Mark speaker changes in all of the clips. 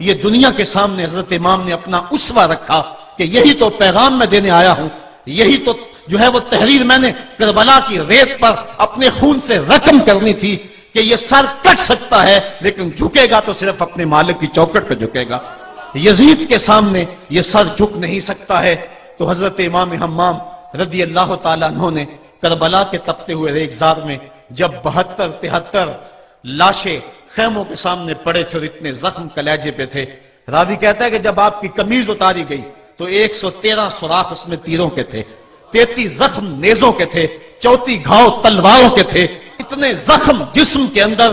Speaker 1: یہ دنیا کے سامنے حضرت امام نے اپنا اسوہ رکھا کہ یہی تو پیغام میں دینے آیا ہوں، یہی تو جو ہے وہ تحریر میں نے کربلا کی ریت پر اپنے خون سے رقم کرنی تھی کہ یہ سر کٹ سکتا ہے لیکن جھکے گا تو صرف اپنے مالک کی چوکٹ پہ جھکے گا، یزید کے سامنے یہ سر جھک نہیں سکتا ہے۔ تو حضرت امام حمام رضی اللہ تعالیٰ عنہ نے کربلا کے تپتے ہوئے ریگزار میں جب 72-73 لاشیں خیموں کے سامنے پڑے تھے اور اتنے زخم کلیجے پہ تھے، راوی کہتا ہے کہ جب آپ کی قمیض اتاری گئی تو 113 سوراخ اس میں تیروں کے تھے، 33 زخم نیزوں کے تھے، 34 گھاؤ تلواروں کے تھے، اتنے زخم جسم کے اندر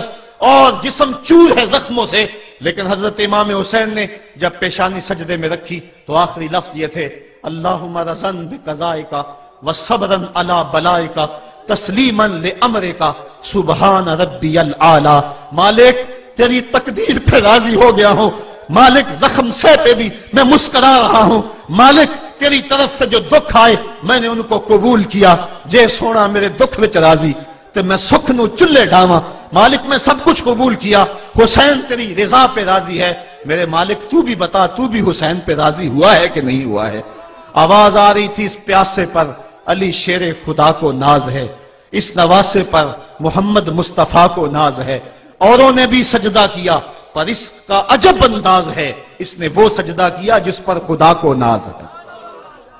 Speaker 1: اور جسم چور ہے زخموں سے۔ لیکن حضرت امام حسین نے جب پیشانی سجدے میں رکھی تو آخری لفظ یہ تھے، اللہم رضن بقضائکا وصبرن علی بلائکا تسلیما لامرکا سبحان ربی العالی۔ مالک تیری تقدیر پہ راضی ہو گیا ہوں، مالک زخم سے پہ بھی میں مسکرا رہا ہوں، مالک تیری طرف سے جو دکھ آئے میں نے ان کو قبول کیا، جے سونا میرے دکھ وچ راضی تے میں سکھ نو چلے ڈاواں، مالک میں سب کچھ قبول کیا، حسین تیری رضا پہ راضی ہے، میرے مالک تو بھی بتا تو بھی حسین پہ راضی ہوا ہے کہ نہیں ہوا ہے۔ آواز آ رہی تھی اس پیاسے پر علی شیر خدا کو ناز ہے، اس نواسے پر محمد مصطفیٰ کو ناز ہے، اوروں نے بھی سجدہ کیا پر اس کا عجب انداز ہے، اس نے وہ سجدہ کیا جس پر خدا کو ناز ہے۔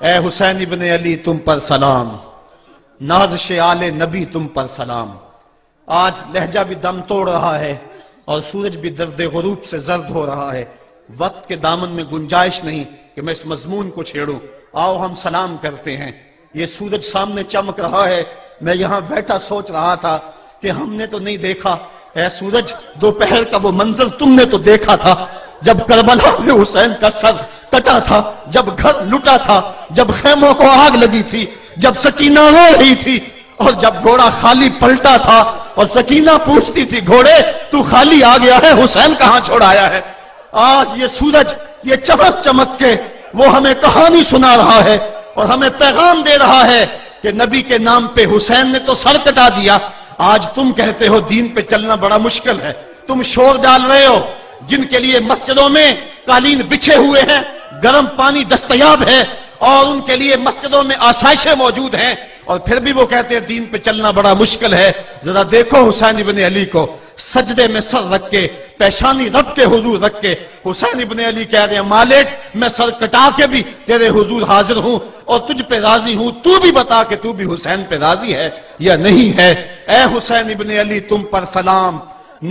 Speaker 1: اے حسین ابن علی تم پر سلام، نازش آل نبی تم پر سلام۔ آج لہجہ بھی دم توڑ رہا ہے اور سورج بھی درد غروب سے زرد ہو رہا ہے، وقت کے دامن میں گنجائش نہیں کہ میں اس مضمون کو چھیڑوں، آؤ ہم سلام کرتے ہیں۔ یہ سورج سامنے چمک رہا ہے، میں یہاں بیٹھا سوچ رہا تھا کہ ہم نے تو نہیں دیکھا، اے سورج دوپہر کا وہ منظر تم نے تو دیکھا تھا جب کربلا میں حسین کا سر کٹا تھا، جب گھر لٹا تھا، جب خیموں کو آگ لگی تھی، جب سکینہ رو رہی تھی اور جب گھوڑا خالی پلٹا تھا اور سکینہ پوچھتی تھی گھوڑے تو خالی آ گیا ہے، حسین کہاں چھوڑ آیا ہے۔ آج یہ سورج یہ چمک چمک کے وہ ہمیں کہانی سنا رہا ہے اور ہمیں پیغام دے رہا ہے کہ نبی کے نام پہ حسین نے تو سر کٹا دیا، آج تم کہتے ہو دین پہ چلنا بڑا مشکل ہے، تم شور ڈال رہے ہو، جن کے لیے مسجدوں میں قالین بچھے ہوئے ہیں، گرم پانی دستیاب ہے اور ان کے لیے مسجدوں میں آسائشیں موجود ہیں، اور پھر بھی وہ کہتے ہیں دین پہ چلنا بڑا مشکل ہے۔ ذرا دیکھو حسین ابن علی کو سجدے میں سر رکھ کے، پیشانی رب کے حضور رکھ کے حسین ابن علی کہہ رہے ہیں مالک میں سر کٹا کے بھی تیرے حضور حاضر ہوں اور تجھ پہ راضی ہوں، تو بھی بتا کہ تو بھی حسین پہ راضی ہے یا نہیں ہے۔ اے حسین ابن علی تم پر سلام،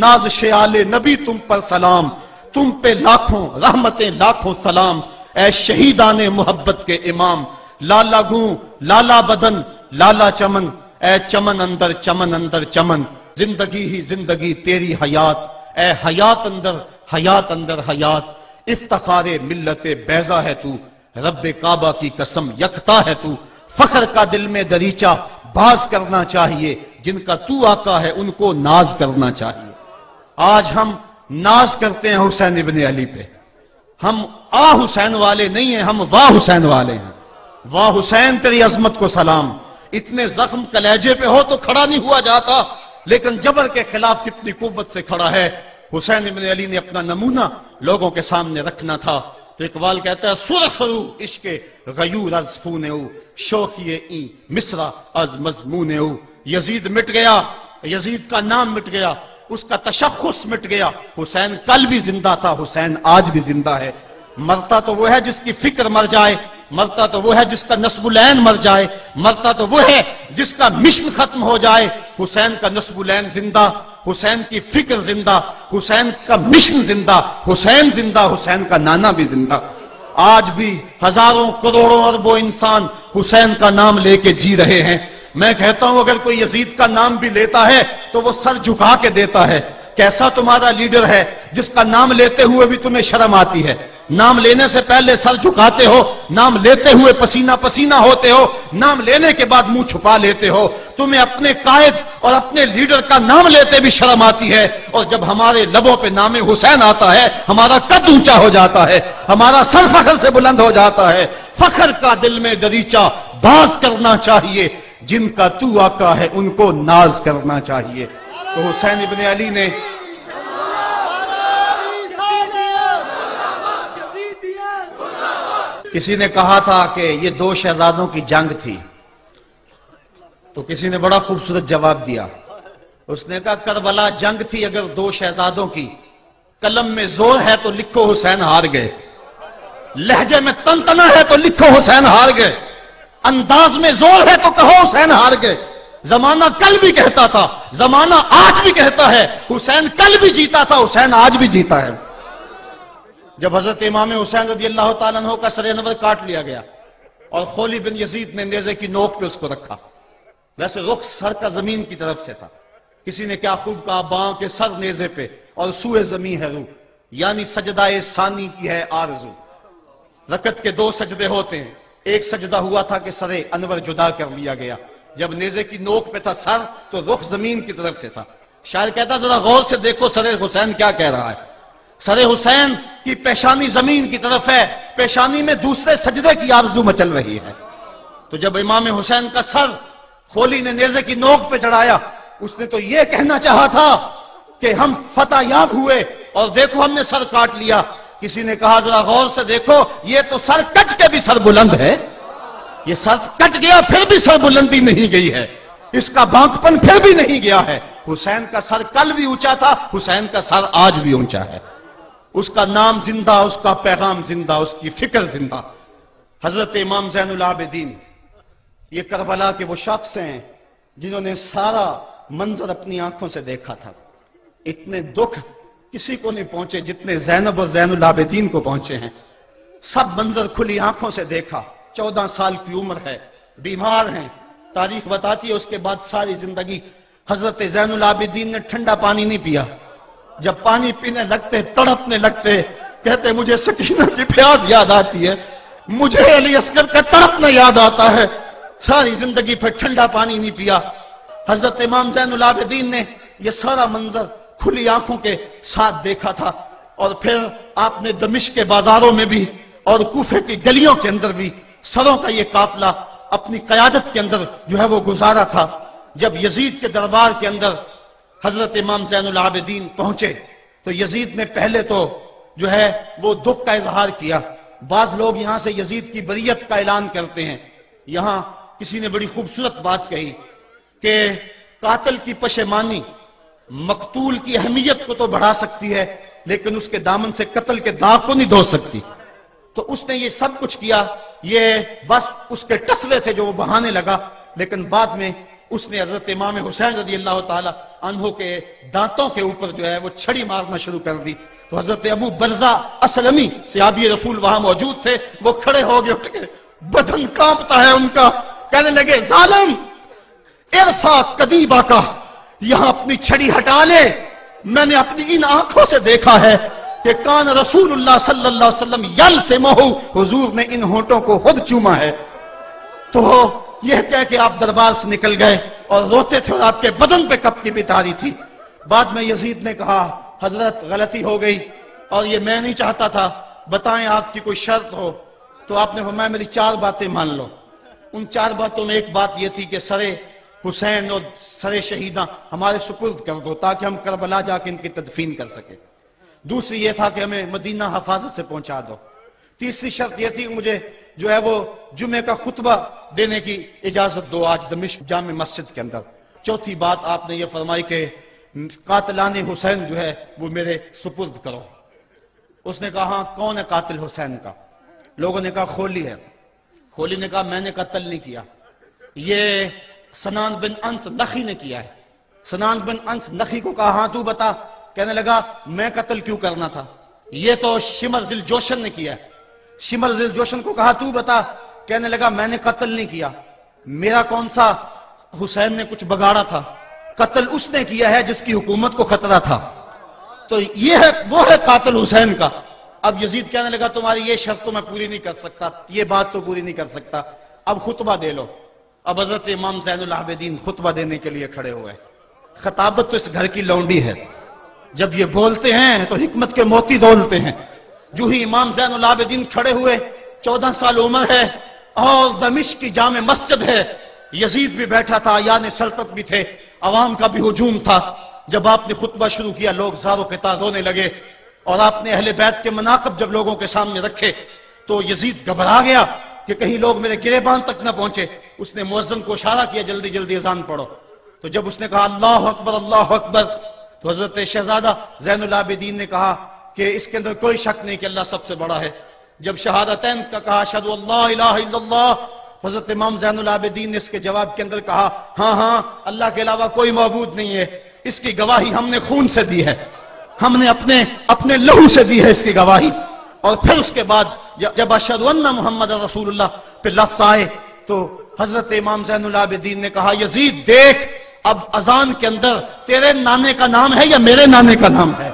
Speaker 1: نازش آل نبی تم پر سلام، تم پہ لاکھوں رحمتیں لاکھوں سلام، اے شہیدان محبت کے امام، لالا گوں لالا بدن لالا چمن، اے چمن اندر چمن اندر چمن، زندگی ہی زندگی تیری حیات، اے حیات اندر حیات، افتخار ملت بیضا ہے تو، رب کعبہ کی قسم یکتا ہے تو، فخر کا دل میں دریچہ باز کرنا چاہیے، جن کا تو آقا ہے ان کو ناز کرنا چاہیے۔ آج ہم ناز کرتے ہیں حسین ابن علی پہ، ہم حسین والے نہیں ہیں، ہم واہ حسین والے ہیں۔ واہ حسین تیری عظمت کو سلام، اتنے زخم کلیجے پہ ہو تو کھڑا نہیں ہوا جاتا، لیکن جبر کے خلاف کتنی قوت سے کھڑا ہے۔ حسین ابن علی نے اپنا نمونہ لوگوں کے سامنے رکھنا تھا، تو اقبال کہتا ہے سرخ رو عشق غیور از خون او، شوخی این مصرع از مضمون او۔ یزید مٹ گیا، یزید کا نام مٹ گیا، اس کا تشخص مٹ گیا، حسین کل بھی زندہ تھا، حسین آج بھی زندہ ہے۔ مرتا تو وہ ہے جس کی فکر مر جائے، مرتا تو وہ ہے جس کا نسب العین مر جائے، مرتا تو وہ ہے جس کا مشن ختم ہو جائے۔ حسین کا نسب العین زندہ، حسین کی فکر زندہ، حسین کا مشن زندہ، حسین زندہ، حسین کا نانا بھی زندہ۔ آج بھی ہزاروں کروڑوں اربوں انسان حسین کا نام لے کے جی رہے ہیں۔ میں کہتا ہوں اگر کوئی یزید کا نام بھی لیتا ہے تو وہ سر جھکا کے دیتا ہے۔ کیسا تمہارا لیڈر ہے جس کا نام لیتے ہوئے بھی تمہیں شرم آتی ہے؟ نام لینے سے پہلے سر جھکاتے ہو، نام لیتے ہوئے پسینہ پسینہ ہوتے ہو، نام لینے کے بعد منہ چھپا لیتے ہو۔ تمہیں اپنے قائد اور اپنے لیڈر کا نام لیتے بھی شرم آتی ہے، اور جب ہمارے لبوں پہ نام حسین آتا ہے ہمارا قد اونچا ہو جاتا ہے، ہمارا سر فخر سے بلند ہو جاتا ہے۔ فخر کا دل میں دریچہ باز کرنا چاہیے، جن کا تو آقا ہے ان کو ناز کرنا چاہیے۔ تو حسین ابن علی نے کسی نے کہا تھا کہ یہ دو شہزادوں کی جنگ تھی، تو کسی نے بڑا خوبصورت جواب دیا. اس نے کہا کربلا جنگ تھی اگر دو شہزادوں کی، قلم میں زور ہے تو لکھو حسین ہار گئے، لہجے میں تنتنا ہے تو لکھو حسین ہار گئے، انداز میں زور ہے تو کہو حسین ہار گئے. زمانہ کل بھی کہتا تھا، زمانہ آج بھی کہتا ہے، حسین کل بھی جیتا تھا، حسین آج بھی جیتا ہے. جب حضرت امام حسین رضی اللہ تعالیٰ عنہ کا سر انور کاٹ لیا گیا اور خولی بن یزید نے نیزے کی نوک پہ اس کو رکھا، ویسے رخ سر کا زمین کی طرف سے تھا. کسی نے کیا خوب کہا، باں کے سر نیزے پہ اور سوئے زمین ہے روح، یعنی سجدہ ثانی کی ہے آرزو. رکعت کے دو سجدے ہوتے ہیں، ایک سجدہ ہوا تھا کہ سر انور جدا کر لیا گیا، جب نیزے کی نوک پہ تھا سر تو رخ زمین کی طرف سے تھا. شاعر کہتا ذرا غور سے دیکھو سر حسین کیا کہہ رہا ہے. سر حسین کی پیشانی زمین کی طرف ہے، پیشانی میں دوسرے سجدے کی آرزو مچل رہی ہے. تو جب امام حسین کا سر خولی نے نیزے کی نوک پہ چڑھایا، اس نے تو یہ کہنا چاہا تھا کہ ہم فتح یاب ہوئے اور دیکھو ہم نے سر کاٹ لیا. کسی نے کہا ذرا غور سے دیکھو یہ تو سر کٹ کے بھی سر بلند ہے، یہ سر کٹ گیا پھر بھی سر بلندی نہیں گئی ہے، اس کا بانکپن پھر بھی نہیں گیا ہے. حسین کا سر کل بھی اونچا تھا، حسین کا سر آج بھی اونچا ہے. اس کا نام زندہ، اس کا پیغام زندہ، اس کی فکر زندہ. حضرت امام زین العابدین یہ کربلا کے وہ شخص ہیں جنہوں نے سارا منظر اپنی آنکھوں سے دیکھا تھا. اتنے دکھ کسی کو نہیں پہنچے جتنے زینب اور زین العابدین کو پہنچے ہیں. سب منظر کھلی آنکھوں سے دیکھا. 14 سال کی عمر ہے، بیمار ہیں. تاریخ بتاتی ہے اس کے بعد ساری زندگی حضرت زین العابدین نے ٹھنڈا پانی نہیں پیا. جب پانی پینے لگتے تڑپنے لگتے، کہتے مجھے سکینہ کی پیاس یاد آتی ہے، مجھے علی اصغر کا تڑپنا یاد آتا ہے. ساری زندگی پھر ٹھنڈا پانی نہیں پیا. حضرت امام زین العابدین نے یہ سارا منظر کھلی آنکھوں کے ساتھ دیکھا تھا. اور پھر آپ نے دمشق کے بازاروں میں بھی اور کوفے کی گلیوں کے اندر بھی سروں کا یہ قافلہ اپنی قیادت کے اندر جو ہے وہ گزارا تھا. جب یزید کے دربار کے اندر حضرت امام زین العابدین پہنچے تو یزید نے پہلے تو جو ہے وہ دکھ کا اظہار کیا. بعض لوگ یہاں سے یزید کی بریت کا اعلان کرتے ہیں. یہاں کسی نے بڑی خوبصورت بات کہی کہ قاتل کی پشیمانی مقتول کی اہمیت کو تو بڑھا سکتی ہے لیکن اس کے دامن سے قتل کے داغ کو نہیں دھو سکتی. تو اس نے یہ سب کچھ کیا، یہ بس اس کے ٹسوے تھے جو وہ بہانے لگا. لیکن بعد میں اس نے حضرت امام حسین رضی اللہ تعالی عنہ کے دانتوں کے اوپر جو ہے وہ چھڑی مارنا شروع کر دی. تو حضرت ابو برزہ اسلمی صحابی رسول وہاں موجود تھے، وہ کھڑے ہو گئے، اٹھ کے بدن کانپتا ہے ان کا، کہنے لگے ظالم ارفع قدیبہ کا، یہاں اپنی چھڑی ہٹا لے. میں نے اپنی ان آنکھوں سے دیکھا ہے کہ کان رسول اللہ صلی اللہ علیہ وسلم یل سے مہو، حضور نے ان ہونٹوں کو خود چوما ہے. تو یہ کہہ کہ آپ دربار سے نکل گئے اور روتے تھے اور آپ کے بدن پہ کپڑی بھی تاری تھی. بعد میں یزید نے کہا حضرت غلطی ہو گئی اور یہ میں نہیں چاہتا تھا، بتائیں آپ کی کوئی شرط ہو. تو آپ نے فرمایا میری 4 باتیں مان لو. ان 4 باتوں میں ایک بات یہ تھی کہ سر حسین اور سر شہیداں ہمارے سپرد کر دو تاکہ ہم کربلا جا کے ان کی تدفین کر سکیں. دوسری یہ تھا کہ ہمیں مدینہ حفاظت سے پہنچا دو. تیسری شرط یہ تھی کہ مجھے جو ہے وہ جمعے کا خطبہ دینے کی اجازت دو آج دمشق جامع مسجد کے اندر. چوتھی بات آپ نے یہ فرمائی کہ قاتلان حسین جو ہے وہ میرے سپرد کرو. اس نے کہا ہاں کون ہے قاتل حسین کا؟ لوگوں نے کہا خولی ہے. خولی نے کہا میں نے قتل نہیں کیا، یہ سنان بن انس نخی نے کیا ہے. سنان بن انس نخی کو کہا ہاں تو بتا. کہنے لگا میں قتل کیوں کرنا تھا، یہ تو شمر ذل جوشن نے کیا ہے. شمر ذل جوشن کو کہا تو بتا. کہنے لگا میں نے قتل نہیں کیا، میرا کون سا حسین نے کچھ بگاڑا تھا، قتل اس نے کیا ہے جس کی حکومت کو خطرہ تھا. تو یہ ہے وہ ہے قاتل حسین کا. اب یزید کہنے لگا تمہاری یہ شرط تو میں پوری نہیں کر سکتا، یہ بات تو پوری نہیں کر سکتا، اب خطبہ دے لو. اب حضرت امام زین العابدین خطبہ دینے کے لیے کھڑے ہوئے. خطابت تو اس گھر کی لونڈی ہے، جب یہ بولتے ہیں تو حکمت کے موتی دولتے ہیں. جو ہی امام زین العابدین کھڑے ہوئے، 14 سال عمر ہے اور دمشق کی جامع مسجد ہے. یزید بھی بیٹھا تھا، یعنی سلطنت بھی تھے، عوام کا بھی ہجوم تھا. جب آپ نے خطبہ شروع کیا لوگ زاروں کے تار رونے لگے اور آپ نے اہل بیت کے مناقب جب لوگوں کے سامنے رکھے تو یزید گھبرا گیا کہ کہیں لوگ میرے گریبان تک نہ پہنچے. اس نے مؤذن کو اشارہ کیا جلدی جلدی اذان پڑھو. تو جب اس نے کہا اللہ اکبر اللہ اکبر تو حضرت شہزادہ زین العابدین نے کہا کہ اس کے اندر کوئی شک نہیں کہ اللہ سب سے بڑا ہے. جب شہادتین کا کہا اشہد ان لا الہ الا اللہ، حضرت امام زین العابدین نے اس کے جواب کے اندر کہا ہاں ہاں اللہ کے علاوہ کوئی معبود نہیں ہے، اس کی گواہی ہم نے خون سے دی ہے، ہم نے اپنے لہو سے دی ہے اس کی گواہی. اور پھر اس کے بعد جب اشہد ان محمد رسول اللہ پہ لفظ آئے تو حضرت امام زین العابدین نے کہا یزید دیکھ اب اذان کے اندر تیرے نانے کا نام ہے یا میرے نانے کا نام ہے؟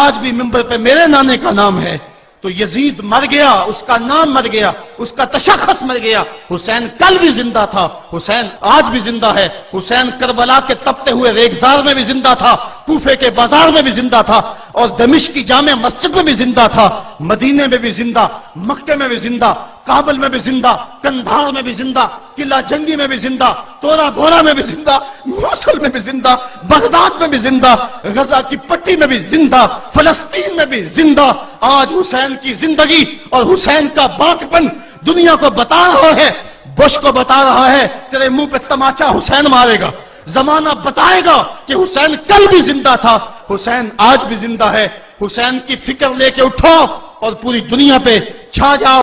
Speaker 1: آج بھی منبر پہ میرے نانے کا نام ہے. تو یزید مر گیا، اس کا نام مر گیا، اس کا تشخص مر گیا. حسین کل بھی زندہ تھا، حسین آج بھی زندہ ہے. حسین کربلا کے تپتے ہوئے ریگزار میں بھی زندہ تھا، کوفے کے بازار میں بھی زندہ تھا، اور دمشق کی جامع مسجد میں بھی زندہ تھا، مدینے میں بھی زندہ، مکے میں بھی زندہ، کابل میں بھی زندہ، کندھار میں بھی زندہ، قلعہ جنگی میں بھی زندہ، تورا بورا میں بھی زندہ، موصل میں بھی زندہ، بغداد میں بھی زندہ، غزہ کی پٹی میں بھی زندہ، فلسطین میں بھی زندہ. آج حسین کی زندگی اور حسین کا باقپن دنیا کو بتا رہا ہے، بش کو بتا رہا ہے تیرے منہ پہ تماچا حسین مارے گا. زمانہ بتائے گا کہ حسین کل بھی زندہ تھا، حسین آج بھی زندہ ہے. حسین کی فکر لے کے اٹھو اور پوری دنیا پہ چھا جاؤ.